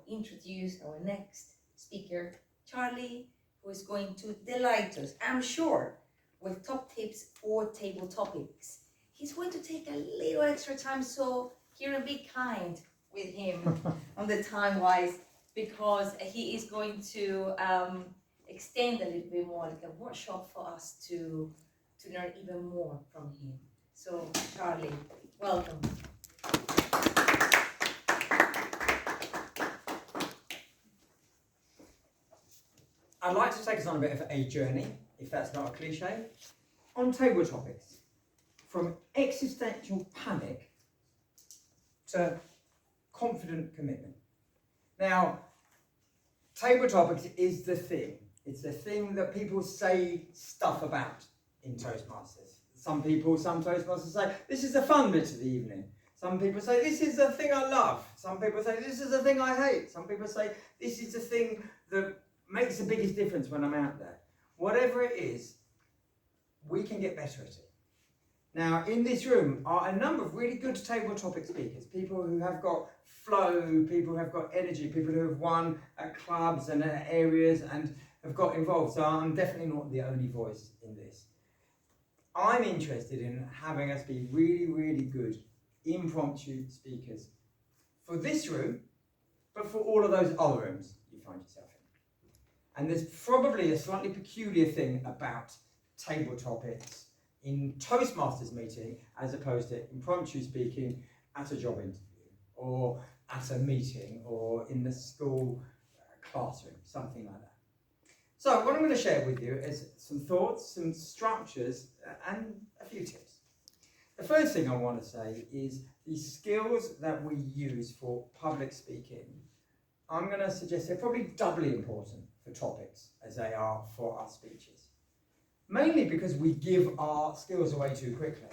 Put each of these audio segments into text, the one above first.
introduce our next speaker, Charlie, who is going to delight us, I'm sure, with top tips for table topics. He's going to take a little extra time, so Kieran, be kind with him on the time-wise, because he is going to extend a little bit more, like a workshop for us to learn even more from him. So, Charlie, welcome. I'd like to take us on a bit of a journey, if that's not a cliche, on table topics. From existential panic to confident commitment. Now, table topics is the thing. It's the thing that people say stuff about in Toastmasters. Some Toastmasters say, this is the fun bit of the evening. Some people say, this is the thing I love. Some people say, this is the thing I hate. Some people say, this is the thing that makes the biggest difference when I'm out there. Whatever it is, we can get better at it. Now, in this room are a number of really good table topic speakers, people who have got flow, people who have got energy, people who have won at clubs and at areas and have got involved. So I'm definitely not the only voice in this. I'm interested in having us be really, really good impromptu speakers for this room, but for all of those other rooms you find yourself in. And there's probably a slightly peculiar thing about table topics in Toastmasters meeting as opposed to impromptu speaking at a job interview or at a meeting or in the school classroom, something like that. So what I'm going to share with you is some thoughts, some structures and a few tips. The first thing I want to say is the skills that we use for public speaking, I'm going to suggest they're probably doubly important for topics as they are for our speeches. Mainly because we give our skills away too quickly.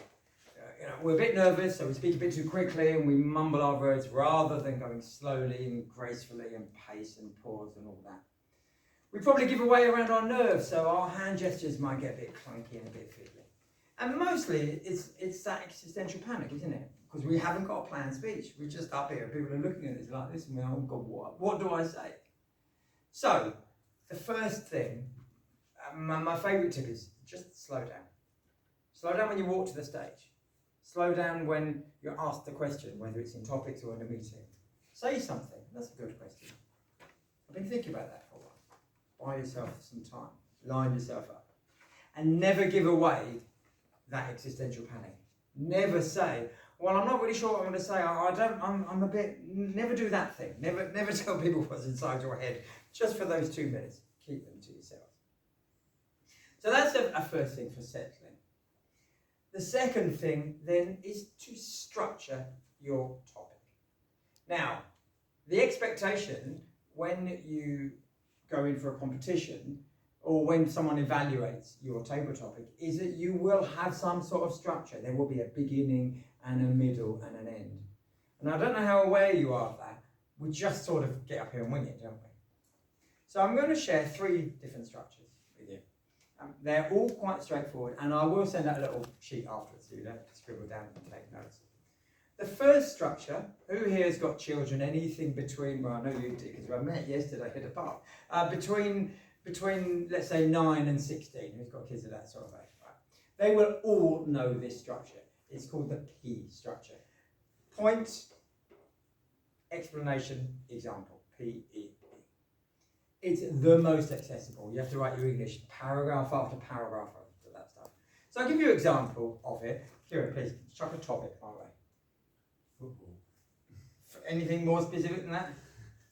We're a bit nervous, so we speak a bit too quickly and we mumble our words rather than going slowly and gracefully and pace and pause and all that. We probably give away around our nerves, so our hand gestures might get a bit clunky and a bit fiddly. And mostly it's that existential panic, isn't it? Because we haven't got a planned speech. We're just up here, people are looking at us like this and we're, oh God, what do I say? So, the first thing, my favourite tip is just slow down. Slow down when you walk to the stage. Slow down when you're asked a question, whether it's in topics or in a meeting. Say something. That's a good question. I've been thinking about that for a while. Buy yourself some time. Line yourself up. And never give away that existential panic. Never say, well, I'm not really sure what I'm going to say. I'm a bit, never do that thing. Never tell people what's inside your head. Just for those 2 minutes. Keep them to yourself. So that's a first thing for settling. The second thing then is to structure your topic. Now, the expectation when you go in for a competition or when someone evaluates your table topic is that you will have some sort of structure. There will be a beginning and a middle and an end. And I don't know how aware you are of that. We just sort of get up here and wing it, don't we? So I'm going to share 3 different structures with you. They're all quite straightforward, and I will send out a little sheet afterwards so you don't have to scribble down and take notes. The first structure, who here has got children, anything between, well, I know you did because I met yesterday at a park, between let's say 9 and 16, who's got kids of that sort of age, right? They will all know this structure. It's called the P structure. Point, explanation, example, P-E-E. It's the most accessible. You have to write your English paragraph after paragraph after that stuff. So I'll give you an example of it. Kieran, please, chuck a topic my way. Football. Anything more specific than that?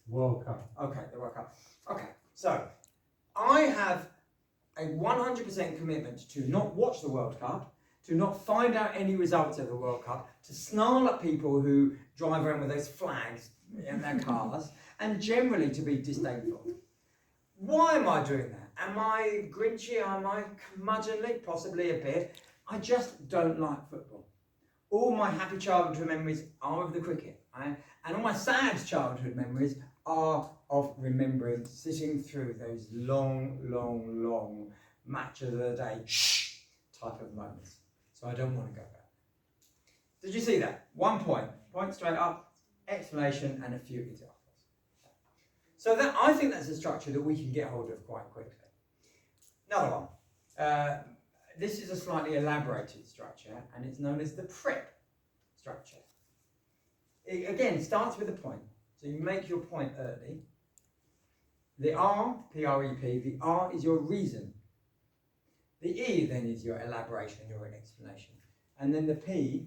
World Cup. Okay, the World Cup. Okay, so I have a 100% commitment to not watch the World Cup, to not find out any results of the World Cup, to snarl at people who drive around with those flags in their cars, and generally to be disdainful. Why am I doing that? Am I grinchy? Am I curmudgeonly? Possibly a bit. I just don't like football. All my happy childhood memories are of the cricket. And all my sad childhood memories are of remembering sitting through those long match of the day type of moments. So I don't want to go back. Did you see that? 1 point. Point straight up, explanation and a few examples. So that, I think that's a structure that we can get hold of quite quickly. Another one. This is a slightly elaborated structure, and it's known as the prep structure. It, again, starts with a point. So you make your point early. The R, P-R-E-P, the R is your reason. The E then is your elaboration, your explanation. And then the P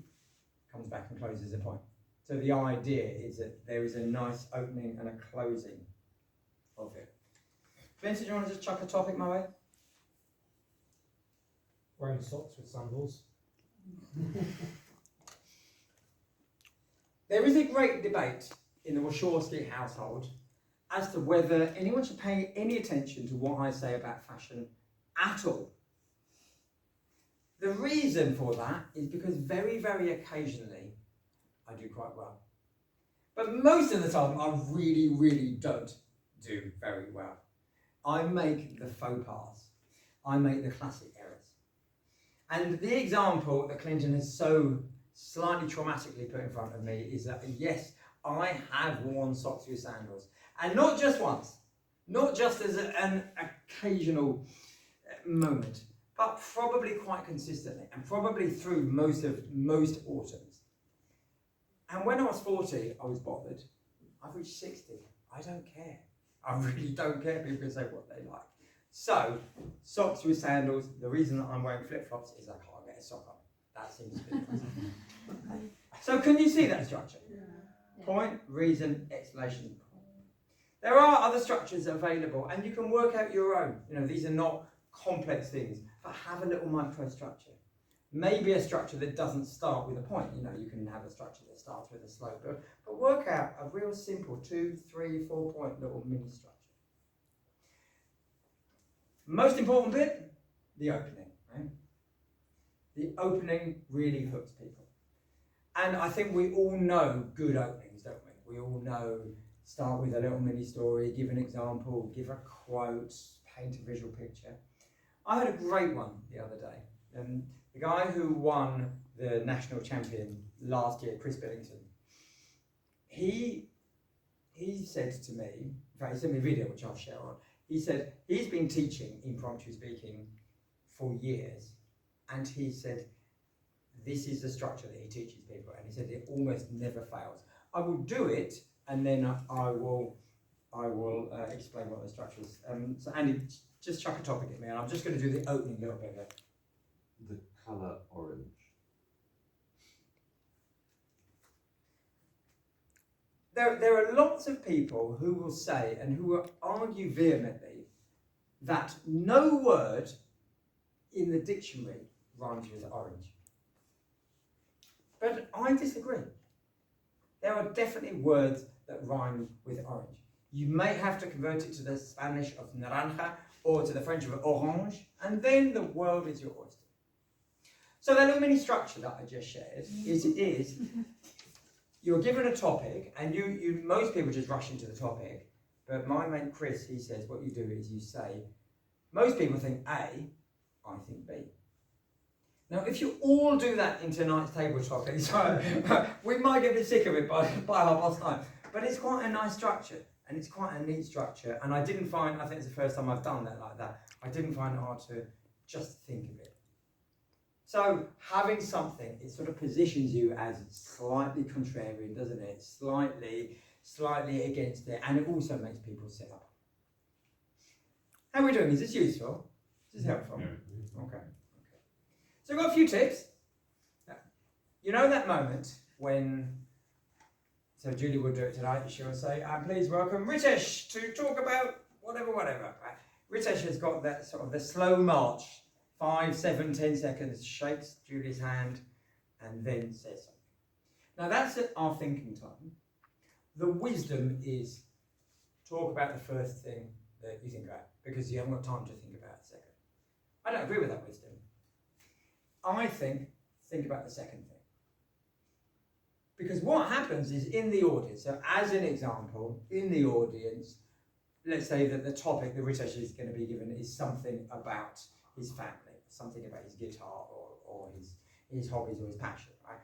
comes back and closes the point. So the idea is that there is a nice opening and a closing of it. Vincent, do you want to just chuck a topic my way? Wearing socks with sandals. There is a great debate in the Wachowski household as to whether anyone should pay any attention to what I say about fashion at all. The reason for that is because very, very occasionally I do quite well. But most of the time I really, really don't do very well. I make the faux pas. I make the classic errors. And the example that Clinton has so slightly traumatically put in front of me is that, yes, I have worn socks with sandals. And not just once, not just as an occasional moment, but probably quite consistently, and probably through most autumns. And when I was 40, I was bothered. I've reached 60. I don't care. I really don't care. People can say what they like. So, socks with sandals, the reason that I'm wearing flip-flops is I can't get a sock on. That seems to be the reason. So can you see that structure? Yeah. Point, reason, explanation. There are other structures available, and you can work out your own. You know, these are not complex things, but have a little microstructure. Maybe a structure that doesn't start with a point. You know, you can have a structure that starts with a slope, but work out a real simple 2, 3, 4 point little mini structure. Most important bit, the opening. Right? The opening really hooks people. And I think we all know good openings, don't we? We all know start with a little mini story, give an example, give a quote, paint a visual picture. I had a great one the other day. The guy who won the national champion last year, Chris Billington, he said to me, in fact he sent me a video which I'll share on, he said he's been teaching impromptu speaking for years, and he said this is the structure that he teaches people, and he said it almost never fails. I will do it, and then I will explain what the structure is. So Andy, just chuck a topic at me, and I'm just going to do the opening little bit there. The colour orange. There are lots of people who will say and who will argue vehemently that no word in the dictionary rhymes with orange. But I disagree. There are definitely words that rhyme with orange. You may have to convert it to the Spanish of naranja or to the French of orange, and then the world is your oyster. So that little mini structure that I just shared is you're given a topic, and you most people just rush into the topic, but my mate Chris, he says what you do is you say, most people think A, I think B. Now, if you all do that in tonight's table topics, we might get a bit sick of it by 9:30, but it's quite a nice structure, and it's quite a neat structure, and I think it's the first time I've done that like that, I didn't find it hard to just think of it. So having something, it sort of positions you as slightly contrarian, doesn't it? Slightly against it, and it also makes people sit up. How are we doing? Is this useful? Is this helpful? Yeah. Okay. So I've got a few tips. You know that moment when, so Julie will do it tonight, she'll say, please welcome Ritesh to talk about whatever. Ritesh has got that sort of the slow march, 5, 7, 10 seconds, shakes Julie's hand, and then says something. Now that's our thinking time. The wisdom is talk about the first thing that you think about, because you haven't got time to think about the second. I don't agree with that wisdom. I think about the second thing. Because what happens is in the audience, so as an example, in the audience, let's say that the topic that Ritesh is going to be given is something about his family, something about his guitar or his hobbies or his passion, right?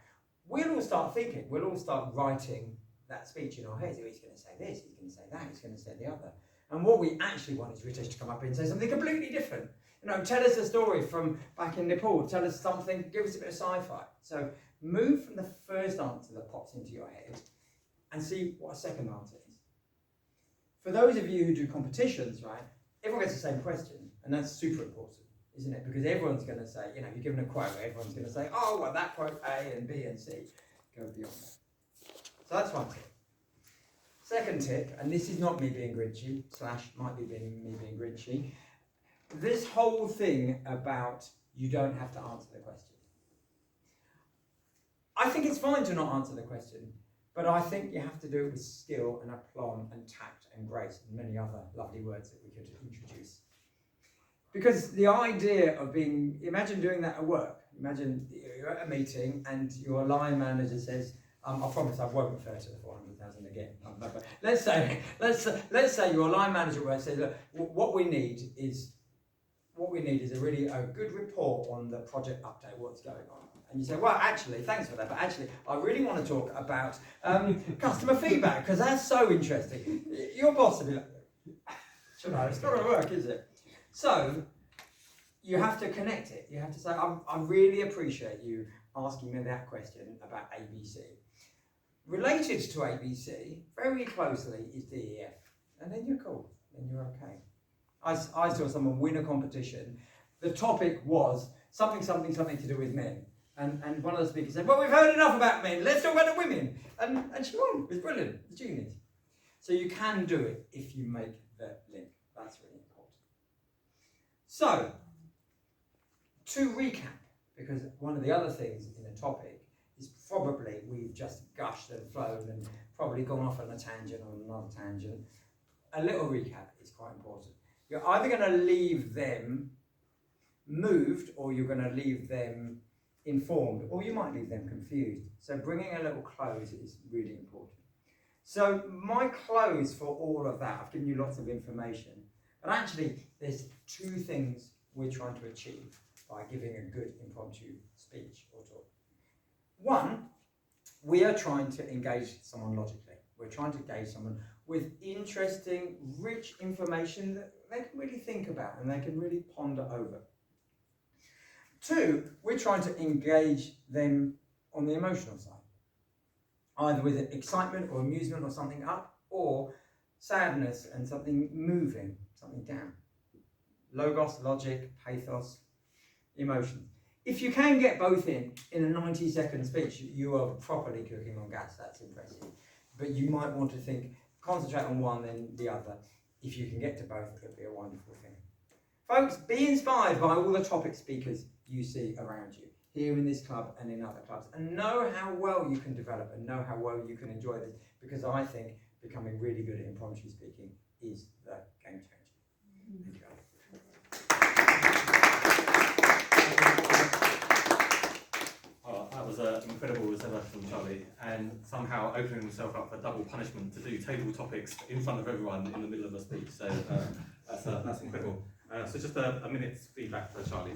We'll all start thinking, we'll all start writing that speech in our heads. Oh, he's going to say this, he's going to say that, that, he's going to say the other. And what we actually want is Ritesh to come up and say something completely different. You know, tell us a story from back in Nepal, tell us something, give us a bit of sci-fi. So move from the first answer that pops into your head and see what a second answer is. For those of you who do competitions, right, everyone gets the same question, and that's super important, isn't it? Because everyone's going to say, you know, you're given a quote, everyone's going to say, oh, well, that quote A and B and C, go beyond that. So that's one tip. Second tip, and this is not me being grinchy, / might be me being grinchy, this whole thing about you don't have to answer the question. I think it's fine to not answer the question, but I think you have to do it with skill and aplomb and tact and grace and many other lovely words that we could introduce. Because the idea of being, imagine doing that at work. Imagine you're at a meeting and your line manager says, I promise I won't refer to the 400,000 again. But let's say your line manager at work says, look, what we need is a really good report on the project update, what's going on. And you say, well, actually, thanks for that, but actually, I really want to talk about customer feedback, because that's so interesting. Your boss will be like, it's not going to work, is it? So, you have to connect it. You have to say, I really appreciate you asking me that question about ABC. Related to ABC, very closely, is DEF. And then you're cool, then you're okay. I saw someone win a competition. The topic was something to do with men. And one of the speakers said, well, we've heard enough about men, let's talk about the women. And she won, it was brilliant, it was genius. So you can do it if you make the link, that's really important. So, to recap, because one of the other things in a topic is probably we've just gushed and flown and probably gone off on a tangent or another tangent. A little recap is quite important. You're either going to leave them moved or you're going to leave them informed, or you might leave them confused. So bringing a little close is really important. So my close for all of that, I've given you lots of information, but actually there's two things we're trying to achieve by giving a good impromptu speech or talk. One, we are trying to engage someone logically. We're trying to engage someone with interesting, rich information that they can really think about and they can really ponder over. Two, we're trying to engage them on the emotional side, either with excitement or amusement or something up, or sadness and something moving, something down. Logos, logic, pathos, emotion. If you can get both in a 90-second speech, you are properly cooking on gas, that's impressive. But you might want to concentrate on one then the other. If you can get to both, it'll be a wonderful thing. Folks, be inspired by all the topic speakers you see around you, here in this club and in other clubs, and know how well you can develop and know how well you can enjoy this, because I think becoming really good at impromptu speaking is the game changer. Thank you. That was an incredible as ever from Charlie, and somehow opening himself up for double punishment to do table topics in front of everyone in the middle of a speech. So that's incredible. So just a minute's feedback for Charlie.